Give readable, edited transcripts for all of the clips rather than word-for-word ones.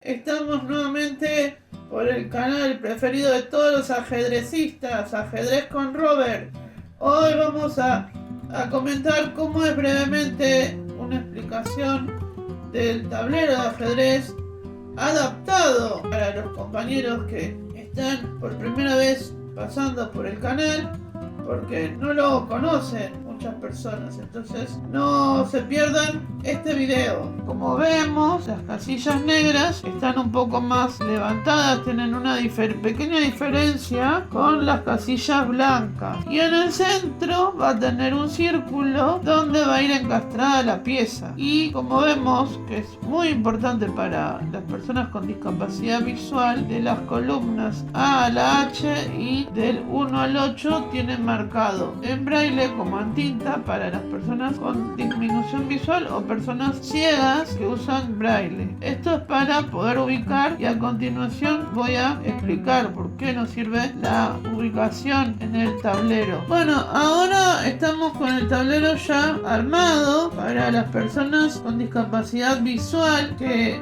Estamos nuevamente por el canal preferido de todos los ajedrecistas, Ajedrez con Robert. Hoy vamos a comentar cómo es brevemente una explicación del tablero de ajedrez adaptado para los compañeros que están por primera vez pasando por el canal, porque no lo conocen muchas personas, entonces no se pierdan este video. Como vemos, las casillas negras están un poco más levantadas, tienen una pequeña diferencia con las casillas blancas, y en el centro va a tener un círculo donde va a ir encastrada la pieza. Y como vemos, que es muy importante para las personas con discapacidad visual, de las columnas A a la H y del 1 al 8 tienen marcado en braille como en tinta para las personas con disminución visual o personas ciegas que usan braille. Esto es para poder ubicar, y a continuación voy a explicar por qué nos sirve la ubicación en el tablero. Bueno, ahora estamos con el tablero ya armado para las personas con discapacidad visual que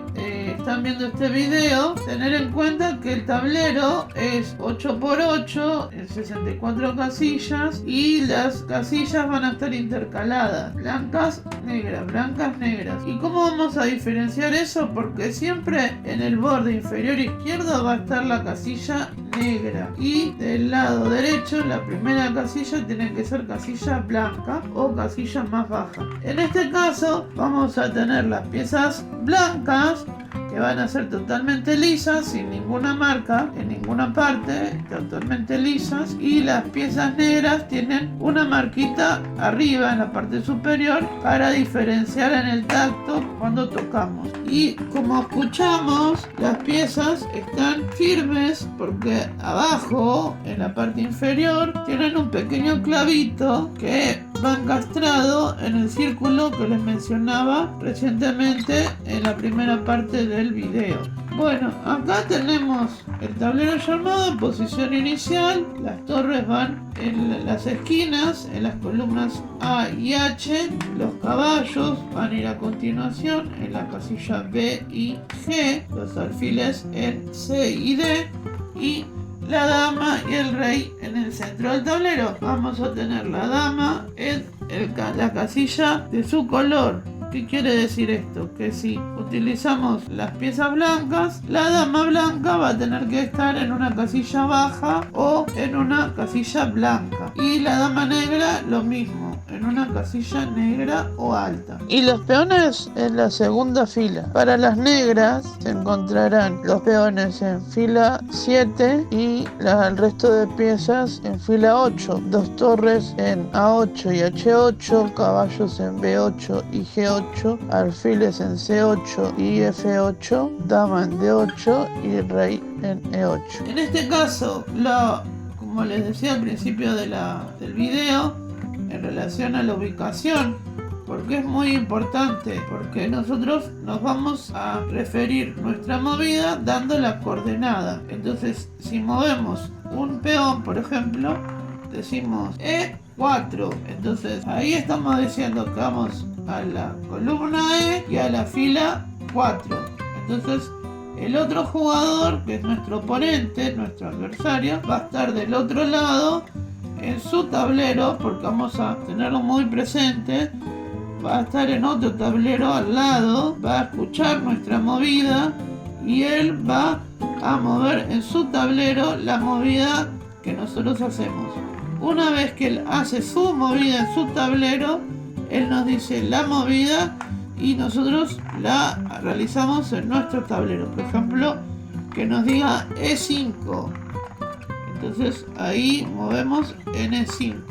están viendo este video. Tener en cuenta que el tablero es 8x8 en 64 casillas, y las casillas van a estar intercaladas, blancas, negras. ¿Y cómo vamos a diferenciar eso? Porque siempre en el borde inferior izquierdo va a estar la casilla negra, y del lado derecho la primera casilla tiene que ser casilla blanca o casilla más baja. En este caso vamos a tener las piezas blancas, que van a ser totalmente lisas, sin ninguna marca en ninguna parte, totalmente lisas, y las piezas negras tienen una marquita arriba en la parte superior para diferenciar en el tacto cuando tocamos. Y como escuchamos, las piezas están firmes porque abajo, en la parte inferior, tienen un pequeño clavito que va encastrado en el círculo que les mencionaba recientemente en la primera parte del video. Bueno, acá tenemos el tablero llamado en posición inicial. Las torres van en las esquinas, en las columnas A y H. Los caballos van a ir a continuación en la casilla B y G. Los alfiles en C y D. Y la dama y el rey en el centro del tablero. Vamos a tener la dama en la casilla de su color. ¿Qué quiere decir esto? Que si utilizamos las piezas blancas, la dama blanca va a tener que estar en una casilla baja o en una casilla blanca. Y la dama negra lo mismo, en una casilla negra o alta. Y los peones en la segunda fila. Para las negras se encontrarán los peones en fila 7 y el resto de piezas en fila 8. Dos torres en A8 y H8, caballos en B8 y G8, alfiles en C8 y F8, dama en D8 y rey en E8. En este caso, como les decía al principio del video, en relación a la ubicación, porque es muy importante, porque nosotros nos vamos a referir nuestra movida dando la coordenada. Entonces, si movemos un peón, por ejemplo, decimos E4, entonces ahí estamos diciendo que vamos a la columna E y a la fila 4. Entonces el otro jugador, que es nuestro oponente, nuestro adversario, va a estar del otro lado en su tablero, porque vamos a tenerlo muy presente. Va a estar en otro tablero al lado, va a escuchar nuestra movida y él va a mover en su tablero la movida que nosotros hacemos. Una vez que él hace su movida en su tablero, él nos dice la movida y nosotros la realizamos en nuestro tablero. Por ejemplo, que nos diga E5. Entonces ahí movemos en E5.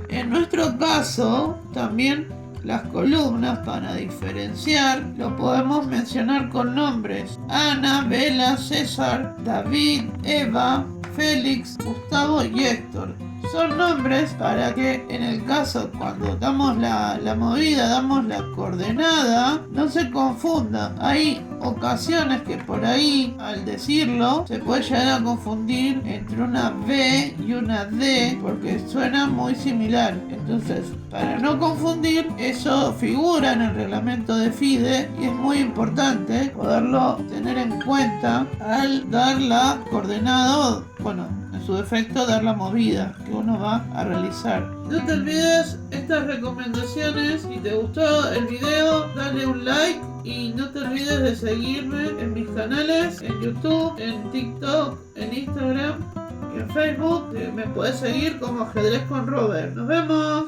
En nuestro caso, también las columnas, para diferenciar, lo podemos mencionar con nombres: Ana, Bela, César, David, Eva, Félix, Gustavo y Héctor. Son nombres para que en el caso cuando damos la movida, damos la coordenada, no se confundan. Hay ocasiones que por ahí al decirlo se puede llegar a confundir entre una B y una D porque suena muy similar. Entonces, para no confundir, eso figura en el reglamento de FIDE y es muy importante poderlo tener en cuenta al dar la coordenada, bueno, en su defecto dar la movida que uno va a realizar. No te olvides estas recomendaciones. Si te gustó el video, dale un like y no te olvides de seguirme en mis canales, en YouTube, en TikTok, en Instagram y en Facebook. Me puedes seguir como Ajedrez con Robert. Nos vemos.